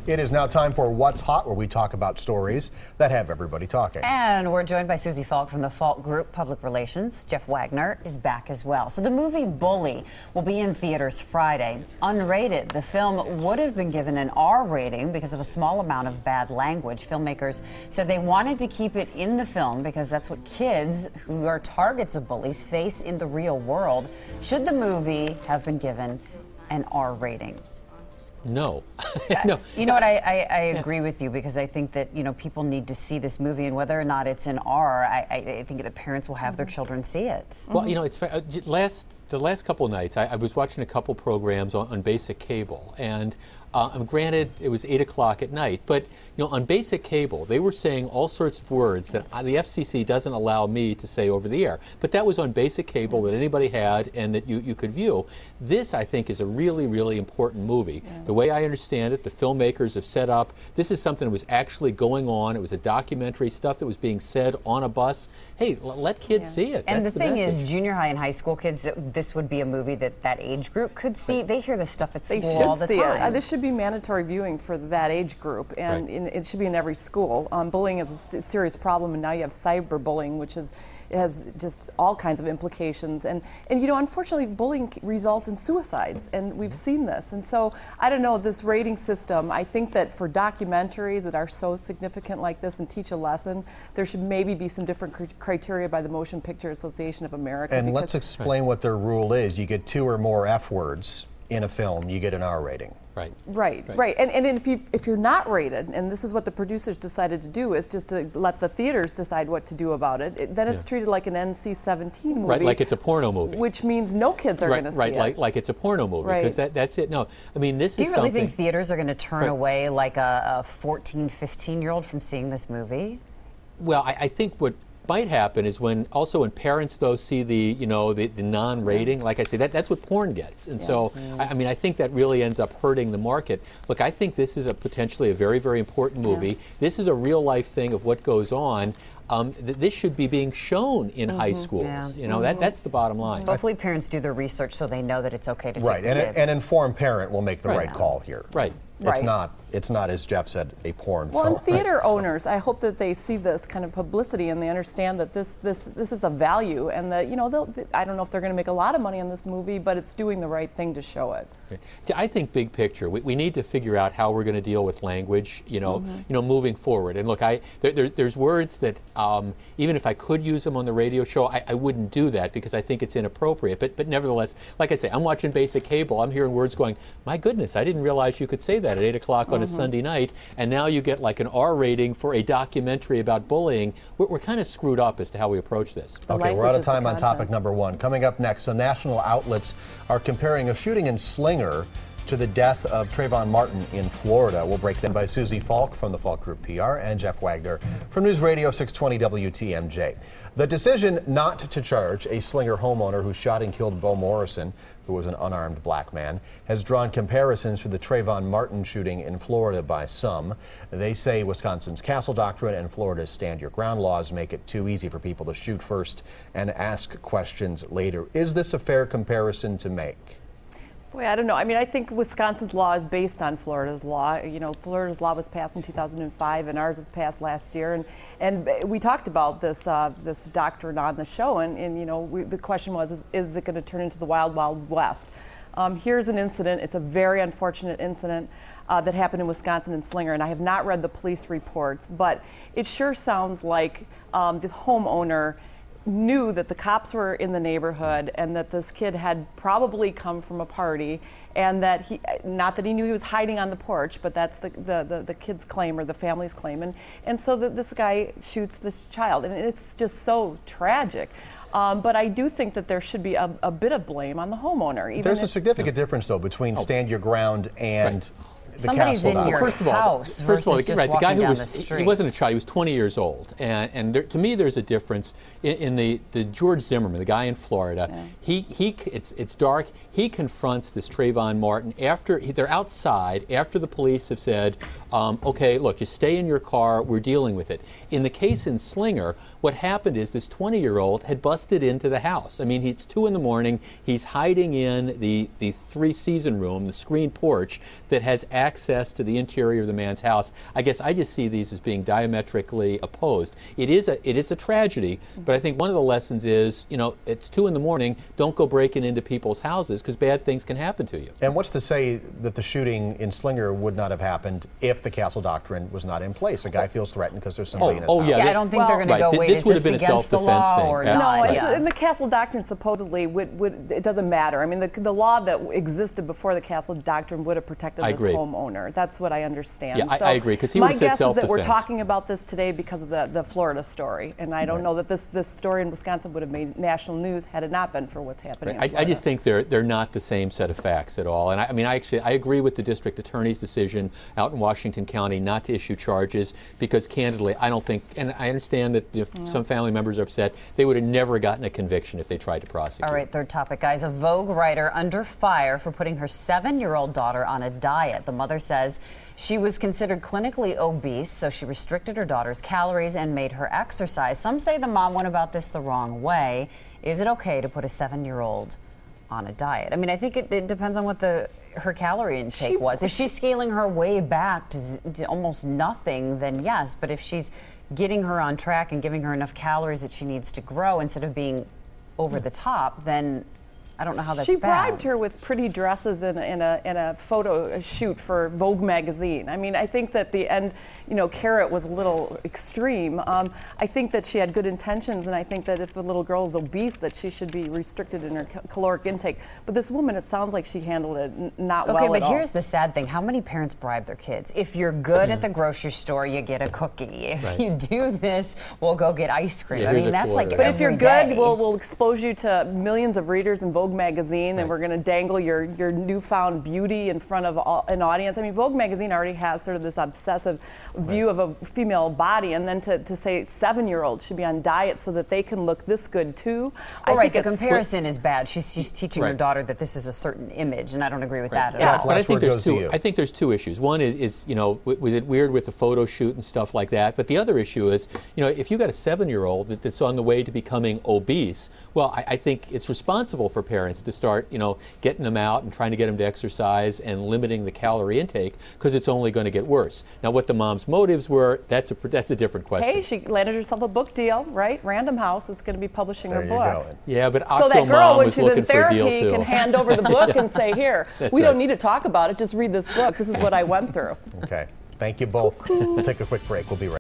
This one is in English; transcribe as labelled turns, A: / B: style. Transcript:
A: It is now time for What's Hot, where we talk about stories that have everybody talking.
B: And we're joined by Susie Falk from the Falk Group, Public Relations. Jeff Wagner is back as well. So the movie Bully will be in theaters Friday. Unrated, the film would have been given an R rating because of a small amount of bad language. Filmmakers said they wanted to keep it in the film because that's what kids who are targets of bullies face in the real world. Should the movie have been given an R rating?
C: No. No.
B: You know what, I agree with you, because I think that, you know, people need to see this movie, and whether or not it's an R, I think the parents will have their children see it.
C: Well, you know, it's the last couple of nights, I was watching a couple programs on basic cable, and granted, it was 8 o'clock at night, but you know, on basic cable, they were saying all sorts of words that the FCC doesn't allow me to say over the air. But that was on basic cable that anybody had and that you could view. This, I think, is a really, really important movie. Yeah. The way I understand it, the filmmakers have set up, this is something that was actually going on. It was a documentary, stuff that was being said on a bus. Hey, let kids see it.
B: And
C: that's
B: the thing
C: message.
B: is, junior high and high school kids, this would be a movie that that age group could see. Right. They hear this stuff at school all the time.
D: This should be mandatory viewing for that age group, and it should be in every school. Bullying is a serious problem, and now you have cyberbullying, which has just all kinds of implications. And you know, unfortunately, bullying results in suicides, and we've seen this. And so, I don't know, this rating system, I think that for documentaries that are so significant like this and teach a lesson, there should maybe be some different criteria by the Motion Picture Association of America.
A: And let's explain what their rule is. You get 2 or more F words in a film, you get an R rating.
D: Right. And if you're not rated, and this is what the producers decided to do, is just to let the theaters decide what to do about it, then it's treated like an NC-17 movie.
C: Right, like it's a porno movie.
D: Which means no kids are going to see it.
C: Right, like it's a porno movie, because that's it. No, I mean, this is something...
B: Do you really think theaters are going to turn away like a 14, 15-year-old from seeing this movie?
C: Well, I think what might happen is when parents though see the non-rating, like I say, that's what porn gets, and so I mean, I think that really ends up hurting the market. Look, I think this is potentially a very, very important movie. This is a real life thing of what goes on. This should be being shown in high schools. You know, that's the bottom line.
B: Hopefully parents do their research so they know that it's okay to take kids.
A: An informed parent will make the right call here. It's not, as Jeff said, a porn film.
D: Well, and theater owners, I hope that they see this kind of publicity and they understand that this is a value, and that, you know, I don't know if they're going to make a lot of money on this movie, but it's doing the right thing to show it.
C: See, I think big picture, we need to figure out how we're going to deal with language, you know, moving forward. And look, there's words that even if I could use them on the radio show, I wouldn't do that because I think it's inappropriate. But nevertheless, like I say, I'm watching basic cable. I'm hearing words going, my goodness, I didn't realize you could say that at 8 o'clock on a Sunday night, and now you get like an R rating for a documentary about bullying. We're kind of screwed up as to how we approach this.
A: Okay, we're out of time on topic number 1. Coming up next, some national outlets are comparing a shooting in Slinger to the death of Trayvon Martin in Florida. We'll break them by Susie Falk from the Falk Group PR and Jeff Wagner from News Radio 620 WTMJ. The decision not to charge a Slinger homeowner who shot and killed Bo Morrison, who was an unarmed black man, has drawn comparisons to the Trayvon Martin shooting in Florida by some. They say Wisconsin's castle doctrine and Florida's stand your ground laws make it too easy for people to shoot first and ask questions later. Is this a fair comparison to make?
D: Boy, I don't know. I mean, I think Wisconsin's law is based on Florida's law. You know, Florida's law was passed in 2005, and ours was passed last year. And we talked about this this doctrine on the show, and you know, the question was, is it going to turn into the Wild Wild West? Here's an incident. It's a very unfortunate incident that happened in Wisconsin in Slinger, and I have not read the police reports, but it sure sounds like the homeowner knew that the cops were in the neighborhood and that this kid had probably come from a party, and that not that he knew he was hiding on the porch, but that's the kid's claim or the family's claim, and so this guy shoots this child, and it's just so tragic. But I do think that there should be a bit of blame on the homeowner.
A: There's a significant difference, though, between stand your ground and
B: somebody's in your house.
C: First of all, the guy who
B: he
C: wasn't a child, he was 20 years old. And there, to me, there's a difference in the George Zimmerman, the guy in Florida. Yeah. It's dark. He confronts this Trayvon Martin after they're outside, after the police have said, okay, look, just stay in your car, we're dealing with it. In the case in Slinger, what happened is this 20-year-old had busted into the house. I mean, it's 2 in the morning, he's hiding in the 3-season room, the screen porch, that has access to the interior of the man's house. I guess I just see these as being diametrically opposed. It is a tragedy, but I think one of the lessons is, you know, it's 2 in the morning, don't go breaking into people's houses because bad things can happen to you.
A: And what's to say that the shooting in Slinger would not have happened if the Castle Doctrine was not in place? A guy feels threatened because there's somebody in his house.
B: Yeah, I don't think they're going to go, wait,
C: this
B: is
C: would have
B: this
C: been a
B: against the
C: self-defense
B: law
C: thing.
B: or
C: Absolutely.
B: not?
D: No, and the Castle Doctrine supposedly it doesn't matter. I mean, the law that existed before the Castle Doctrine would have protected this homeowner. That's what I understand.
C: Yeah,
D: so
C: I agree, because he would have said self-defense.
D: My guess is that we're talking about this today because of the Florida story, and I don't know that this story in Wisconsin would have made national news had it not been for what's happening in Florida.
C: I just think they're not the same set of facts at all. And I mean, I agree with the district attorney's decision out in Washington County not to issue charges because, candidly, I don't think, and I understand that if some family members are upset, they would have never gotten a conviction if they tried to prosecute.
B: All right, third topic, guys. A Vogue writer under fire for putting her 7-year-old daughter on a diet. The mother says she was considered clinically obese, so she restricted her daughter's calories and made her exercise. Some say the mom went about this the wrong way. Is it okay to put a 7-year-old on a diet? I mean, I think it depends on what her calorie intake was. If she's scaling her way back to almost nothing, then yes. But if she's getting her on track and giving her enough calories that she needs to grow instead of being over the top, then I don't know how that's bad.
D: She bribed her with pretty dresses in a photo shoot for Vogue magazine. I mean, I think that the end, you know, carrot was a little extreme. I think that she had good intentions, and I think that if a little girl is obese, that she should be restricted in her caloric intake. But this woman, it sounds like she handled it not well at all.
B: Okay, but here's the sad thing. How many parents bribe their kids? If you're good at the grocery store, you get a cookie. If you do this, we'll go get ice cream. I mean, that's like
D: But if you're
B: day.
D: good, we'll expose you to millions of readers in Vogue magazine, and we're going to dangle your newfound beauty in front of an audience. I mean, Vogue magazine already has sort of this obsessive view of a female body, and then to say 7-year-olds should be on diet so that they can look this good too.
B: Well, right, the comparison is bad. She's teaching her daughter that this is a certain image, and I don't agree with that at all.
C: But I think there's two issues. One is, you know, was it weird with the photo shoot and stuff like that? But the other issue is, you know, if you've got a 7-year-old that's on the way to becoming obese, well, I think it's responsible for parents to start, you know, getting them out and trying to get them to exercise and limiting the calorie intake, because it's only going to get worse. Now, what the mom's motives were, that's a different question.
D: Hey, she landed herself a book deal, right? Random House is going to be publishing her book.
C: Yeah, but
D: so that girl, when she's in
C: therapy,
D: can hand over the book and say, here, we don't need to talk about it, just read this book. This is what I went through.
A: Okay. Thank you both. We'll take a quick break. We'll be right back.